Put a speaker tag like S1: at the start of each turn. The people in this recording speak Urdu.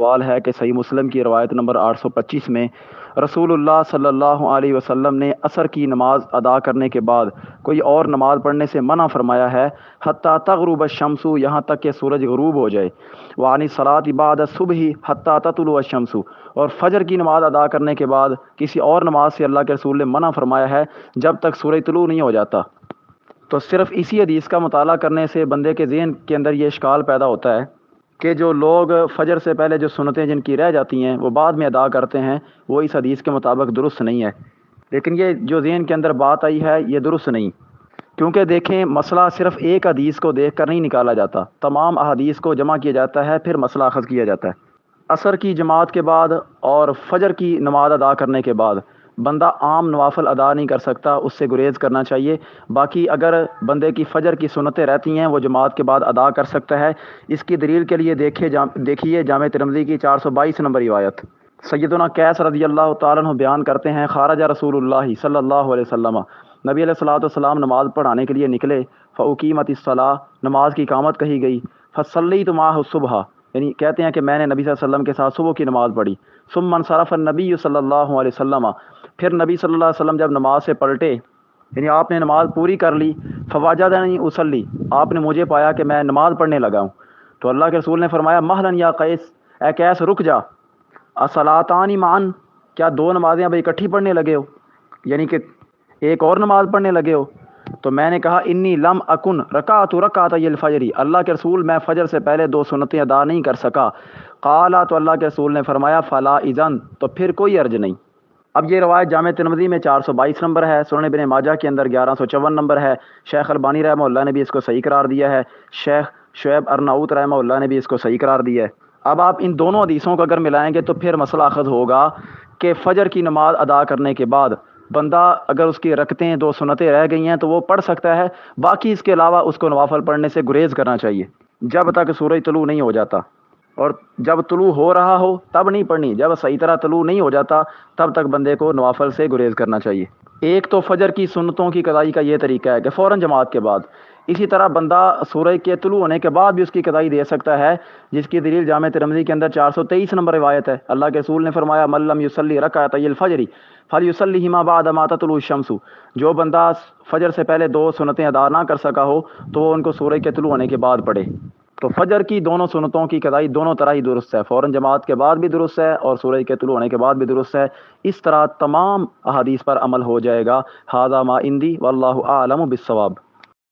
S1: سوال ہے کہ صحیح مسلم کی روایت نمبر 825 میں رسول اللہ صلی اللہ علیہ وسلم نے عصر کی نماز ادا کرنے کے بعد کوئی اور نماز پڑھنے سے منع فرمایا ہے حتیٰ تغرب الشمس، یہاں تک کہ سورج غروب ہو جائے، وعنی صلاۃ بعد الصبح حتیٰ تطلع الشمس، اور فجر کی نماز ادا کرنے کے بعد کسی اور نماز سے اللہ کے رسول نے منع فرمایا ہے جب تک سورج طلوع نہیں ہو جاتا۔ تو صرف اسی حدیث کا مطالعہ کرنے سے بندے کے ذہن کے اندر یہ اشکال پیدا ہوتا ہے کہ جو لوگ فجر سے پہلے جو سنتیں جن کی رہ جاتی ہیں وہ بعد میں ادا کرتے ہیں، وہ اس حدیث کے مطابق درست نہیں ہے۔ لیکن یہ جو ذہن کے اندر بات آئی ہے یہ درست نہیں، کیونکہ دیکھیں مسئلہ صرف ایک حدیث کو دیکھ کر نہیں نکالا جاتا، تمام احادیث کو جمع کیا جاتا ہے، پھر مسئلہ اخذ کیا جاتا ہے۔ عصر کی جماعت کے بعد اور فجر کی نماز ادا کرنے کے بعد بندہ عام نوافل ادا نہیں کر سکتا، اس سے گریز کرنا چاہیے۔ باقی اگر بندے کی فجر کی سنتیں رہتی ہیں وہ جماعت کے بعد ادا کر سکتا ہے۔ اس کی دلیل کے لیے دیکھیے جامع ترمذی کی 422 نمبر روایت، سیدنا قیس رضی اللہ تعالیٰ عنہ بیان کرتے ہیں خارج رسول اللہ صلی اللہ علیہ وسلم، نبی علیہ الصلوۃ والسلام نماز پڑھانے کے لیے نکلے، فاقیمت الصلاۃ، نماز کی اقامت کہی گئی، فصلیت معہ الصبح، یعنی کہتے ہیں کہ میں نے نبی صلی اللہ علیہ وسلم کے ساتھ صبح کی نماز پڑھی، ثم انصرف النبی صلی اللہ علیہ وسلم، پھر نبی صلی اللہ علیہ وسلم جب نماز سے پلٹے، یعنی آپ نے نماز پوری کر لی، فوجدنی اصلی، آپ نے مجھے پایا کہ میں نماز پڑھنے لگا ہوں، تو اللہ کے رسول نے فرمایا مہلا یا قیس، اے قیس رک جا، اصلاتان معا، کیا دو نمازیں اب اکٹھی پڑھنے لگے ہو، یعنی کہ ایک اور نماز پڑھنے لگے ہو؟ تو میں نے کہا انی لم اکن رکعتی الفجر، اللہ کے رسول میں فجر سے پہلے دو سنتیں ادا نہیں کر سکا۔ قالا، تو اللہ کے رسول نے فرمایا فلا اذن، تو پھر کوئی حرج نہیں۔ اب یہ روایت جامع ترمذی میں 422 نمبر ہے، سنن ابن ماجہ کے اندر 1154 نمبر ہے، شیخ البانی رحمہ اللہ نے بھی اس کو صحیح قرار دیا ہے، شیخ شعیب ارناؤت رحمہ اللہ نے بھی اس کو صحیح قرار دیا ہے۔ اب آپ ان دونوں حدیثوں کو اگر ملائیں گے تو پھر مسئلہ اخذ ہوگا کہ فجر کی نماز ادا کرنے کے بعد بندہ اگر اس کی رکعتیں دو سنتیں رہ گئی ہیں تو وہ پڑھ سکتا ہے، باقی اس کے علاوہ اس کو نوافل پڑھنے سے گریز کرنا چاہیے جب تک سورج طلوع نہیں ہو جاتا، اور جب طلوع ہو رہا ہو تب نہیں پڑھنی، جب صحیح طرح طلوع نہیں ہو جاتا تب تک بندے کو نوافل سے گریز کرنا چاہیے۔ ایک تو فجر کی سنتوں کی قضائی کا یہ طریقہ ہے کہ فوراً جماعت کے بعد، اسی طرح بندہ سورج کے طلوع ہونے کے بعد بھی اس کی قضائی دے سکتا ہے، جس کی دلیل جامع ترمذی کے اندر 423 نمبر روایت ہے، اللہ کے رسول نے فرمایا من لم یصلی رکعتی الفجر فلیصلیہما بعد ما تطلع الشمس، جو بندہ فجر سے پہلے دو سنتیں ادا نہ کر سکا ہو تو وہ ان کو سورج کے طلوع ہونے کے بعد پڑھے۔ تو فجر کی دونوں سنتوں کی قضائی دونوں طرح ہی درست ہے، فوراً جماعت کے بعد بھی درست ہے اور سورج کے طلوع ہونے کے بعد بھی درست ہے۔ اس طرح تمام احادیث پر عمل ہو جائے گا۔ ھذا ما عندی واللہ اعلم بالصواب۔